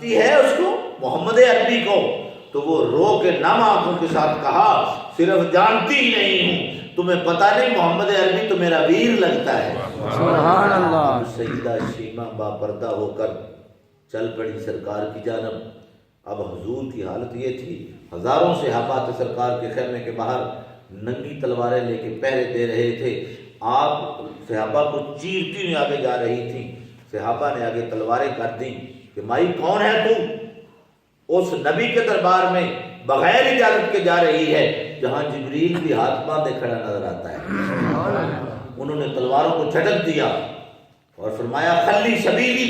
ہے اس کو محمد عربی کو، تو وہ رو کے نم آنکھوں کے ساتھ کہا صرف جانتی ہی نہیں ہوں، تمہیں پتہ نہیں محمد عربی تو میرا ویر لگتا ہے۔ سبحان اللہ۔ سیدہ شیمہ باپردہ ہو کر چل پڑی سرکار کی جانب۔ اب حضور کی حالت یہ تھی، ہزاروں صحابہ تھے سرکار کے خیمے کے باہر، ننگی تلواریں لے کے پہرے دے رہے تھے۔ آپ صحابہ کو چیرتی ہوئی آگے جا رہی تھیں، صحابہ نے آگے تلواریں کر دیں کہ مائی کون ہے تو؟ اس نبی کے دربار میں بغیر اجازت کے جا رہی ہے جہاں جبریل بھی ہاتھ باندھے کھڑا نظر آتا ہے۔ انہوں نے تلواروں کو جھٹک دیا اور فرمایا خلی سبیلی،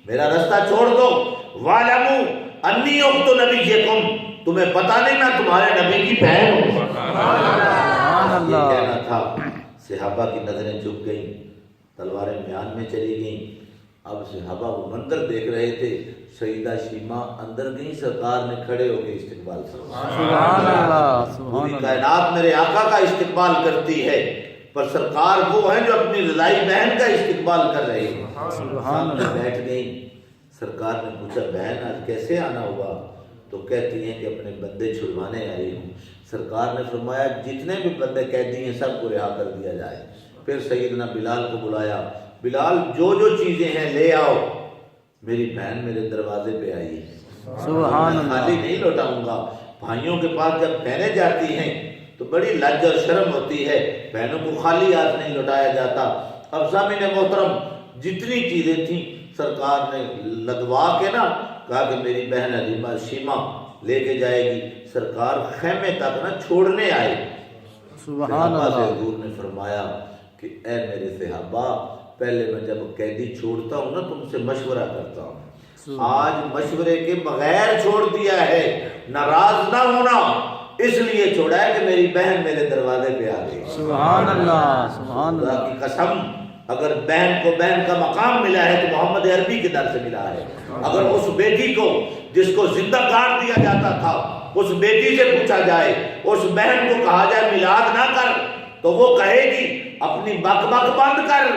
میرا رستہ چھوڑ دو، وَاعْلَمُوا أَنِّي أُخْتُ نَبِيِّكُمْ، تمہیں پتہ نہیں میں تمہارے نبی کی بہن ہوں۔ یہ کہنا تھا، صحابہ کی نظریں جھک گئیں، تلواریں میان میں چلی گئیں۔ اب صحابہ وہ منظر دیکھ رہے تھے، سیدہ شیمہ اندر گئیں، سرکار نے کھڑے ہو کے استقبال فرمایا۔ سبحان اللہ، پوری کائنات میرے آقا کا استقبال کرتی ہے، پر سرکار وہ ہیں جو اپنی رضائی بہن کا استقبال کر رہے ہیں۔ سامنے بیٹھ گئیں، سرکار نے پوچھا بہن آج کیسے آنا ہوا؟ تو کہتی ہیں کہ اپنے بندے چھڑوانے آئی ہوں۔ سرکار نے فرمایا جتنے بھی بندے قیدی ہیں سب کو رہا کر دیا جائے۔ پھر سیدنا بلال کو بلایا، بلال جو جو چیزیں ہیں لے آؤ، میری بہن میرے دروازے پہ آئی ہے، سبحان میں اللہ۔ خالی نہیں لوٹاؤں گا۔ بھائیوں کے پاس جب بہنیں جاتی ہیں تو بڑی لج اور شرم ہوتی ہے، بہنوں کو خالی ہاتھ نہیں لوٹایا جاتا۔ اب سامعین محترم جتنی چیزیں تھیں سرکار نے لدوا کے نا کہا کہ میری بہن حلیمہ شیمہ لے کے جائے گی۔ سرکار خیمے تک نہ چھوڑنے آئے، سبحان صحابہ سے اللہ۔ حضور نے فرمایا کہ اے میرے صحابہ، پہلے میں جب قیدی چھوڑتا ہوں نا تم سے مشورہ کرتا ہوں، آج مشورے کے بغیر چھوڑ دیا ہے، ناراض نہ ہونا اس لیے چھوڑا ہے کہ میری بہن میرے دروازے پہ آ گئی۔ سبحان اللہ، سبحان خدا اللہ۔ کی قسم، اگر بہن کو بہن کا مقام ملا ہے تو محمد عربی کے در سے ملا ہے۔ اگر اس بیٹی کو جس کو زندہ کاٹ دیا جاتا تھا اس بیٹی سے پوچھا جائے، اس بہن کو کہا جائے میلاد نہ کر، تو وہ کہے گی اپنی بک بک بند کر،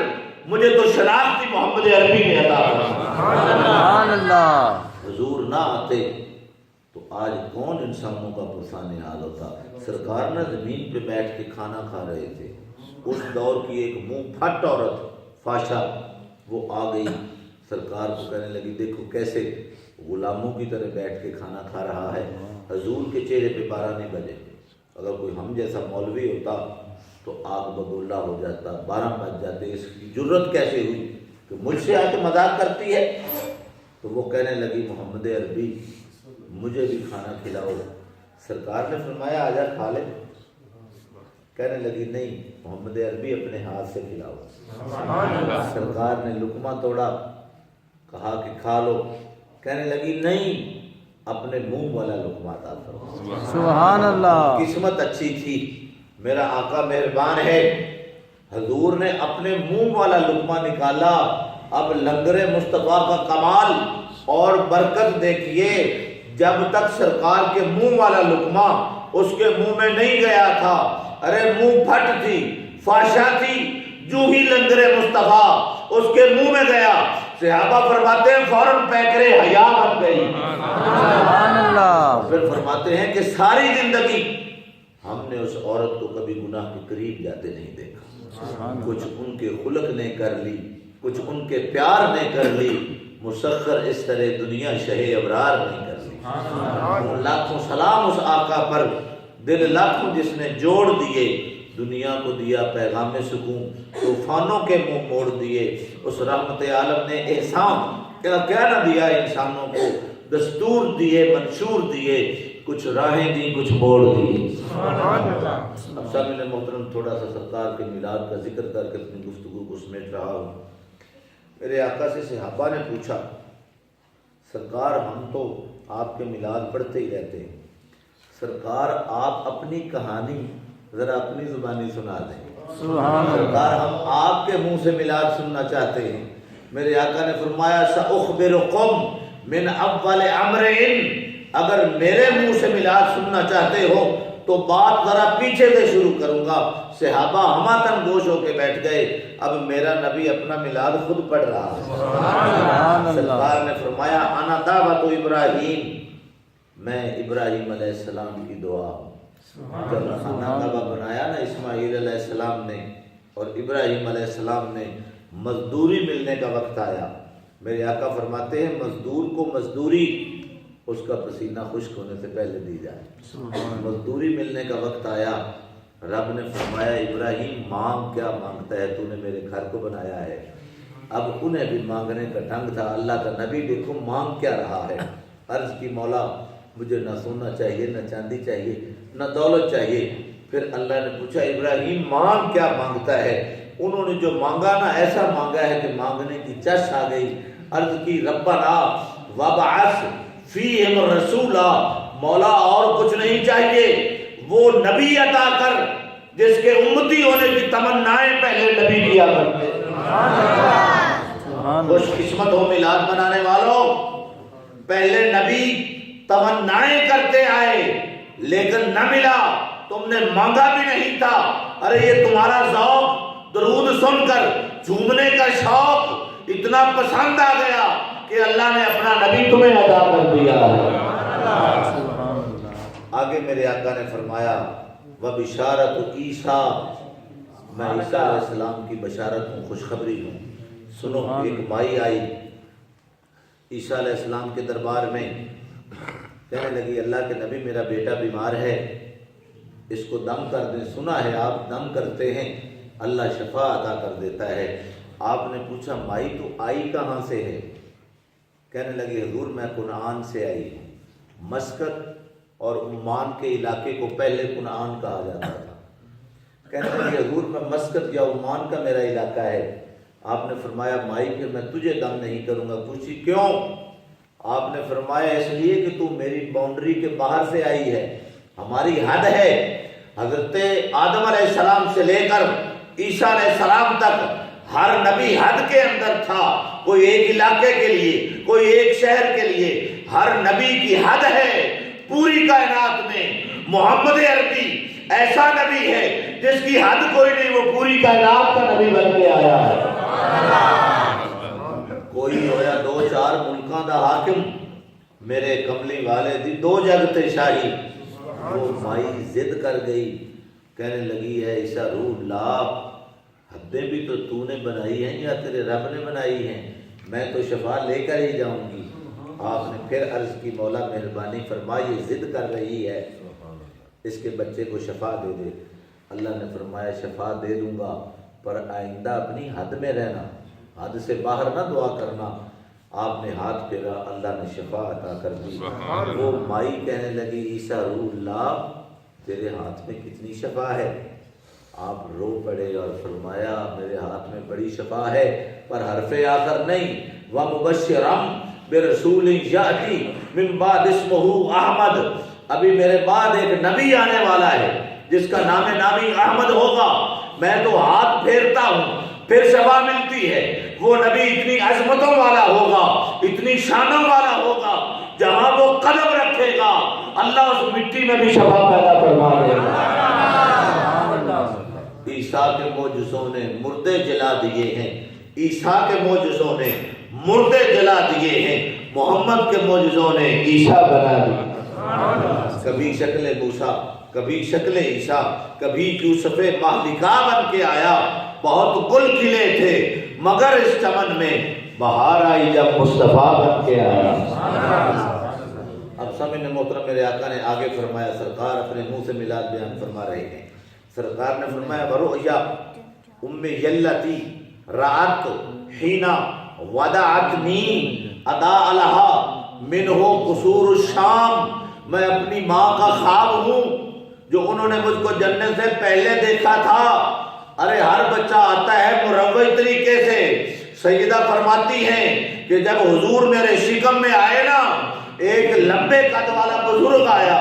مجھے تو شناخت محمد عربی نے عطا فرمائی۔ سبحان اللہ۔ حضور نہ آتے تو آج کون انسانوں کا پرسان حال ہوتا۔ سرکار نہ زمین پہ بیٹھ کے کھانا کھا رہے تھے، اس دور کی ایک منہ پھٹ عورت فاشا وہ آ گئی، سرکار کو کہنے لگی دیکھو کیسے غلاموں کی طرح بیٹھ کے کھانا کھا رہا ہے۔ حضور کے چہرے پہ 12 نہیں بجے، اگر کوئی ہم جیسا مولوی ہوتا تو آگ بگولا ہو جاتا، 12 بج جاتے۔ اس کی جرت کیسے ہوئی کہ مجھ سے آ کے مذاق کرتی ہے؟ تو وہ کہنے لگی محمد عربی مجھے بھی کھانا کھلاؤ۔ سرکار نے فرمایا آجا کھا لے۔ کہنے لگی نہیں محمد عربی اپنے ہاتھ سے کھلاؤ۔ سرکار نے لقمہ توڑا، کہا کہ کھا لو۔ کہنے لگی نہیں اپنے منہ والا لقمہ عطا کرو۔ سبحان اللہ۔ قسمت اچھی تھی، میرا آقا مہربان ہے، حضور نے اپنے منہ والا لقمہ نکالا۔ اب لنگر مصطفیٰ کا کمال اور برکت دیکھیے، جب تک سرکار کے منہ والا لقمہ اس کے منہ میں نہیں گیا تھا، ارے منہ پھٹ تھی، فاشا تھی، جو ہی لنگر مصطفیٰ اس کے منہ میں گیا صحابہ فرماتے ہیں فوراً پیکرے حیا بن گئی۔ سبحان اللہ۔ پھر فرماتے ہیں کہ ساری زندگی ہم نے اس عورت کو کبھی گناہ کے قریب جاتے نہیں دیکھا۔ کچھ ان کے خلق نے کر لی، کچھ ان کے پیار نے کر لی، مسخر اس طرح دنیا شہ ابرار نے کر لی۔ لاکھوں سلام اس آقا پر، دل لاکھوں جس نے جوڑ دیے، دنیا کو دیا پیغام سکون، طوفانوں کے منہ موڑ دیے۔ اس رحمت عالم نے احسان کیا نہ دیا انسانوں کو، دستور دیے، منشور دیے، کچھ راہیں دی، کچھ موڑ دی۔ اب سامعین محترم تھوڑا سا سرکار کے میلاد کا ذکر کر کے اپنی گفتگو کو سمیٹ رہا ہوں۔ میرے آقا سے صحابہ نے پوچھا سرکار ہم تو آپ کے میلاد پڑھتے ہی رہتے ہیں، سرکار آپ اپنی کہانی ذرا اپنی زبانی سنا دیں۔ سرکار ہم آپ کے منہ سے میلاد سننا چاہتے ہیں۔ میرے آقا نے فرمایا سأخبرکم من اول امر، اگر میرے منہ سے میلاد سننا چاہتے ہو تو بات ذرا پیچھے سے شروع کروں گا۔ صحابہ ہماتن گوش ہو کے بیٹھ گئے، اب میرا نبی اپنا میلاد خود پڑھ رہا ہے۔ سبحان اللہ۔ سرکار نے فرمایا انا دعوت ابراہیم، میں ابراہیم علیہ السلام کی دعا۔ جب خانہ کعبہ بنایا نا اسماعیل علیہ السلام نے اور ابراہیم علیہ السلام نے، مزدوری ملنے کا وقت آیا۔ میرے آقا فرماتے ہیں مزدور کو مزدوری اس کا پسینہ خشک ہونے سے پہلے دی جائے۔ مزدوری ملنے کا وقت آیا، رب نے فرمایا ابراہیم مانگ، کیا مانگتا ہے؟ تو نے میرے گھر کو بنایا ہے۔ اب انہیں بھی مانگنے کا ڈھنگ تھا، اللہ کا نبی دیکھو مانگ کیا رہا ہے۔ عرض کی مولا مجھے نہ سونا چاہیے، نہ چاندی چاہیے، نہ دولت چاہیے۔ پھر اللہ نے پوچھا ابراہیم مانگ کیا مانگتا ہے؟ انہوں نے جو مانگا نا ایسا مانگا ہے کہ مانگنے کی چش آ گئی۔ عرض کی ربنا وابعث فیہم رسولا، مولا اور کچھ نہیں چاہیے، وہ نبی عطا کر جس کے امتی ہونے کی تمنائیں پہلے نبی کیا کرتے۔ خوش قسمت ہو میلاد منانے والوں، پہلے نبی تمنائیں کرتے آئے لیکن نہ ملا، تم نے مانگا بھی نہیں تھا۔ ارے یہ تمہارا ذوق درود سن کر جھومنے کا شوق اتنا پسند آ گیا کہ اللہ نے اپنا نبی تمہیں عطا کر دیا ہے۔ آگے میرے آقا نے فرمایا وَبِشَارَةُ عیسیٰ، میں عیسیٰ علیہ السلام کی بشارت ہوں، خوشخبری ہوں۔ سنو، ایک مائی آئی عیسیٰ علیہ السلام کے دربار میں، کہنے لگی اللہ کے نبی میرا بیٹا بیمار ہے، اس کو دم کر دیں، سنا ہے آپ دم کرتے ہیں اللہ شفا عطا کر دیتا ہے۔ آپ نے پوچھا مائی تو آئی کہاں سے ہے؟ کہنے لگی حضور میں کنعان سے آئی ہوں۔ مسکت اور عمان کے علاقے کو پہلے کنعان کہا جاتا تھا۔ کہنے لگی حضور میں مسکت یا عمان کا میرا علاقہ ہے۔ آپ نے فرمایا مائی کہ میں تجھے دم نہیں کروں گا۔ پوچھی کیوں؟ آپ نے فرمایا اس لیے کہ تو میری باؤنڈری کے باہر سے آئی ہے، ہماری حد ہے۔ حضرت آدم علیہ السلام سے لے کر عیسیٰ علیہ السلام تک ہر نبی حد کے اندر تھا، کوئی ایک علاقے کے لیے، کوئی ایک شہر کے لیے، ہر نبی کی حد ہے پوری کائنات میں۔ محمد عربی ایسا نبی ہے جس کی حد کوئی نہیں، وہ پوری کائنات کا نبی بن کے آیا ہے۔ کوئی ہویا دو چار ملکاں دا حاکم، میرے کملی والے دی دو جگ تے شاہی۔ وہ مائی ضد کر گئی، کہنے لگی ہے عیسیٰ روح لا، حدیں بھی تو نے بنائی ہیں یا تیرے رب نے بنائی ہیں، میں تو شفا لے کر ہی جاؤں گی۔ آپ نے پھر عرض کی مولا مہربانی فرما، یہ ضد کر رہی ہے، اس کے بچے کو شفا دے دے۔ اللہ نے فرمایا شفا دے دوں گا، پر آئندہ اپنی حد میں رہنا، حد سے باہر نہ دعا کرنا۔ آپ نے ہاتھ پھیرا، اللہ نے شفا عطا کر دی۔ وہ مائی کہنے لگی عیسیٰ روح اللہ تیرے ہاتھ میں کتنی شفا ہے؟ آپ رو پڑے اور فرمایا میرے ہاتھ میں بڑی شفا ہے، پر حرف آخر نہیں۔ وَمُبَشِّرًا بِرَسُولٍ يَأْتِي مِن بَعْدِ اسْمُهُ احمد، ابھی میرے بعد ایک نبی آنے والا ہے جس کا نام نامی احمد ہوگا۔ میں تو ہاتھ پھیرتا ہوں پھر شفا ملتی ہے۔ وہ نبی اتنی عظمتوں والا ہوگا، اتنی شانوں والا ہوگا، جہاں وہ قدم رکھے گا اللہ اس مٹی میں بھی شفا پیدا فرما دے گا۔ عیسیٰ کے معجزوں نے مردے جلا دیے ہیں، عیسیٰ کے معجزوں نے مردے جلا دیے ہیں، محمد کے معجزوں نے عیسیٰ بنا دی۔ کبھی شکل موسیٰ، کبھی شکل عیسیٰ، کبھی یوسف مہلکا بن کے آیا۔ بہت گل کھلے تھے مگر اس چمن میں بہار آئی جب مصطفیٰ بن کے آیا۔ اب سامنے محترم میرے آقا نے آگے فرمایا، سرکار اپنے منہ سے میلاد بیان فرما رہے ہیں۔ سرکار نے فرمایا ورؤیا ام یلتی رات حینا ودعتنی ادا لها منہ قصور الشام، میں اپنی ماں کا خواب ہوں جو انہوں نے مجھ کو جنت سے پہلے دیکھا تھا۔ ارے ہر بچہ آتا ہے مروج طریقے سے۔ سیدہ فرماتی ہیں کہ جب حضور میرے شکم میں آئے نا، ایک لمبے قد والا بزرگ آیا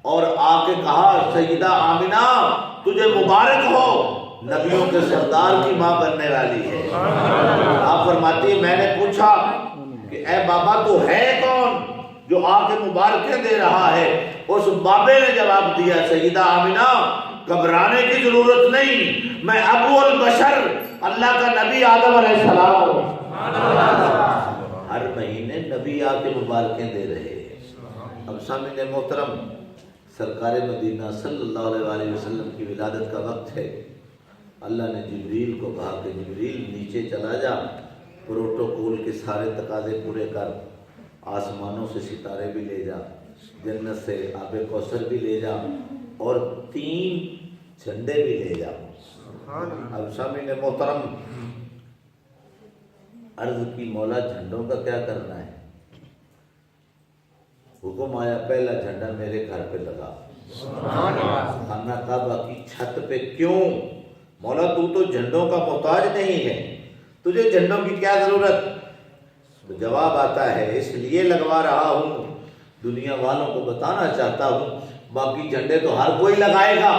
اور آ کے کہا سیدہ آمنہ تجھے مبارک ہو، نبیوں کے سردار کی ماں بننے والی ہے۔ آپ فرماتی ہیں میں نے پوچھا کہ اے بابا تو ہے کون جو جو آ کے مبارکیں دے رہا ہے، اس بابے نے جواب دیا سیدہ آمنہ گھبرانے کی ضرورت نہیں، میں ابو البشر اللہ کا نبی آدم علیہ السلام ہوں۔ ہر مہینے نبی آ کے مبارکیں دے رہے ہیں۔ اب سامعین محترم، سرکار مدینہ صلی اللہ علیہ وسلم کی ولادت کا وقت ہے۔ اللہ نے جبریل کو کہا کہ جبریل نیچے چلا جا، پروٹوکول کے سارے تقاضے پورے کر، آسمانوں سے ستارے بھی لے جا، جنت سے آب کوثر بھی لے جا، اور 3 جھنڈے بھی لے جا۔ اب سامعین محترم، عرض کی مولا جھنڈوں کا کیا کرنا ہے؟ حکم آیا پہلا جھنڈا میرے گھر پہ لگا، خانہ کعبہ کی چھت پہ۔ کیوں؟ مولا تو جھنڈوں کا محتاج نہیں ہے، تجھے جھنڈوں کی کیا ضرورت؟ تو جواب آتا ہے اس لیے لگوا رہا ہوں، دنیا والوں کو بتانا چاہتا ہوں، باقی جھنڈے تو ہر کوئی لگائے گا،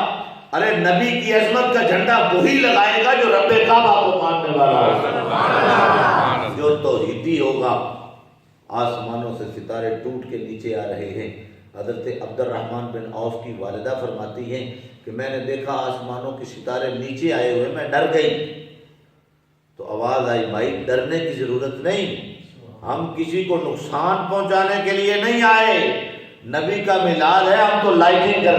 ارے نبی کی عظمت کا جھنڈا وہی لگائے گا جو رب کعبہ کو ماننے والا ہوگا، جو توحیدی ہوگا۔ آسمانوں سے ستارے ٹوٹ کے نیچے آ رہے ہیں۔ حضرت عبد الرحمن بن عوف کی والدہ فرماتی ہیں کہ میں نے دیکھا آسمانوں کے ستارے نیچے آئے ہوئے، میں ڈر گئی۔ تو آواز آئی بھائی ڈرنے کی ضرورت نہیں، ہم کسی کو نقصان پہنچانے کے لیے نہیں آئے، نبی کا میلاد ہے، ہم تو لائٹنگ کر